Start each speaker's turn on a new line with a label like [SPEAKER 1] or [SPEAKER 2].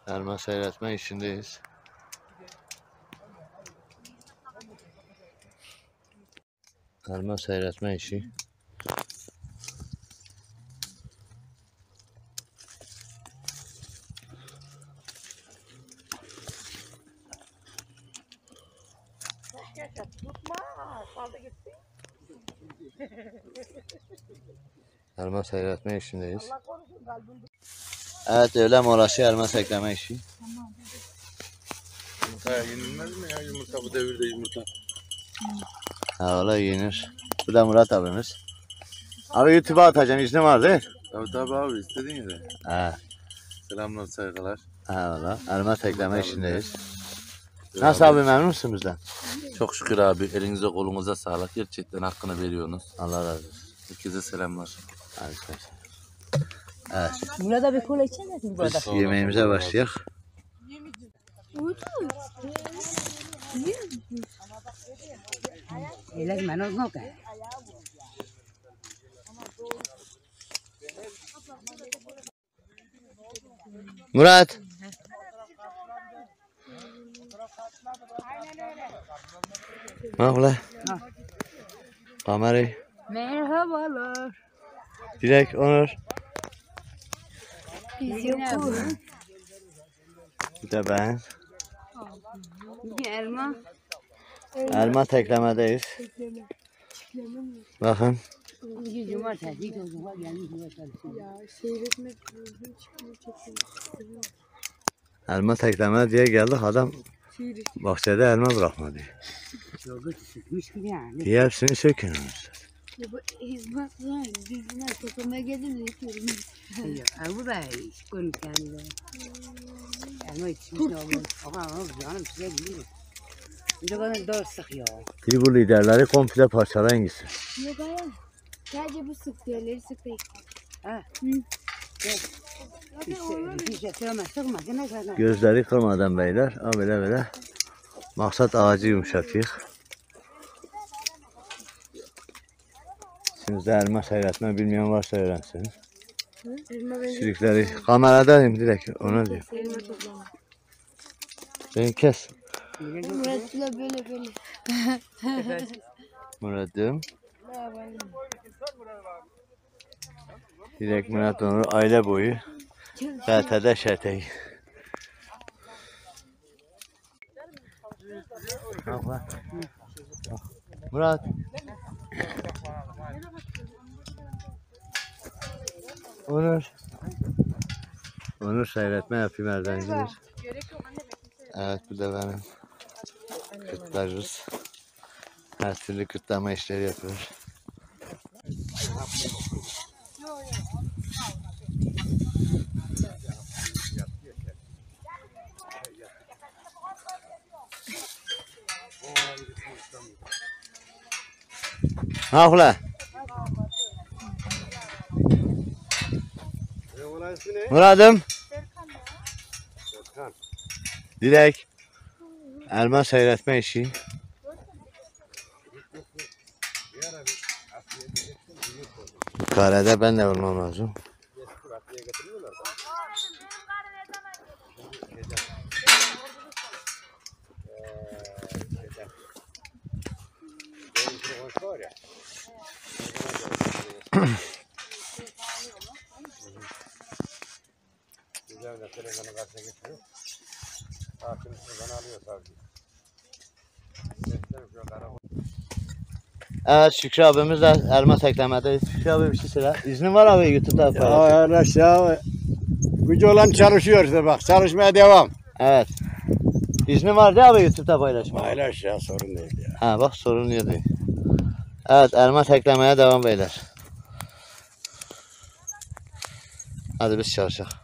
[SPEAKER 1] Elma seyretme işindeyiz. Elma seyretme işi. Elma seyretme işindeyiz. Evet, öğle molası elma sekleme işi.
[SPEAKER 2] Yumurta yenilmez mi ya? Yumurta bu devirde yumurta.
[SPEAKER 1] Ha, valla yenir. Bu da Murat abimiz. Abi YouTube'a atacağım, iznin var değil?
[SPEAKER 2] Tabii abi istediğin yere.
[SPEAKER 1] He.
[SPEAKER 2] Selamlar saygılar.
[SPEAKER 1] Ha valla. Elma sekleme işindeyiz. Nasıl abi, memnun musun bizden?
[SPEAKER 2] Çok şükür abi, elinize kolunuza sağlık. Gerçekten hakkını veriyorsunuz.
[SPEAKER 1] Allah razı olsun.
[SPEAKER 2] Herkese selamlar.
[SPEAKER 1] Evet.
[SPEAKER 3] Burada bir kola içemezsin burada.
[SPEAKER 1] Biz yemeğimize başlayalım.
[SPEAKER 3] Eles manos no caen.
[SPEAKER 1] Murat. Bak ulan. Kamerayı.
[SPEAKER 3] Merhabalar.
[SPEAKER 1] Dilek, Onur.
[SPEAKER 3] Biz yoku.
[SPEAKER 1] Bir de ben.
[SPEAKER 3] Bir elma.
[SPEAKER 1] Elma teklemedeyiz. Bakın.
[SPEAKER 3] Bir cumartesi çocuğa gelmiş çalışıyor.
[SPEAKER 4] Ya seyretmek çıkmıyor çekiyor.
[SPEAKER 1] Elma tekleme diye geldik, adam
[SPEAKER 4] Şiir
[SPEAKER 1] bahçede elma bırakmadı.
[SPEAKER 3] Yolda sıkmış gibi yani.
[SPEAKER 1] Diye hepsini sökün.
[SPEAKER 4] ya bu hizmet var. Biz buna toplamaya geldim de yıkıyorum.
[SPEAKER 3] Bu da iş koymuş kendine. Elma içmiş ne olur. Ama canım size gidiyor. Bir de bana doğru sıkıyor.
[SPEAKER 1] Bir bu liderleri komple parçalayın gitsin.
[SPEAKER 4] Yok hayır. Sadece bu sık diğerleri sık değil.
[SPEAKER 3] Ha.
[SPEAKER 4] Hı.
[SPEAKER 3] Bir şey sıkma sıkma. Ne kadar?
[SPEAKER 1] Gözleri kırmadan beyler. Ha böyle. Maksat ağacı yumuşatıyık. Sizde elma seyretme bilmeyen varsa öğrensin.
[SPEAKER 4] Elma bence
[SPEAKER 1] Sürükleri kameradayım direkt, ona diyor.
[SPEAKER 4] elma toplama.
[SPEAKER 1] Beni kes.
[SPEAKER 4] Murat'la böyle.
[SPEAKER 1] Murat'ım. Direkt Murat Onur aile boyu. BT'de şeteyi. Murat. Onur seyretme yapayım erdencidir. Evet, bu da benim kırtlarız. Her türlü kırtlama işleri yapıyoruz. Ha ulan. Murat'ım. Dilek. Elma seyretme işi. Karede ben de olmam lazım. Evet, Şükrü abimiz de elma teklemedeyiz. Şükrü abi bir şey söyle. İznin var abi YouTube'da paylaşım.
[SPEAKER 5] Arkadaş ya, gücü olan çalışıyor işte bak, çalışmaya devam.
[SPEAKER 1] Evet. İzni var değil abi YouTube'da paylaşma.
[SPEAKER 5] Paylaş ya, sorun değil ya.
[SPEAKER 1] Ha bak, sorun yok değil. Evet, elma teklemeye devam beyler. Hadi biz çalışalım.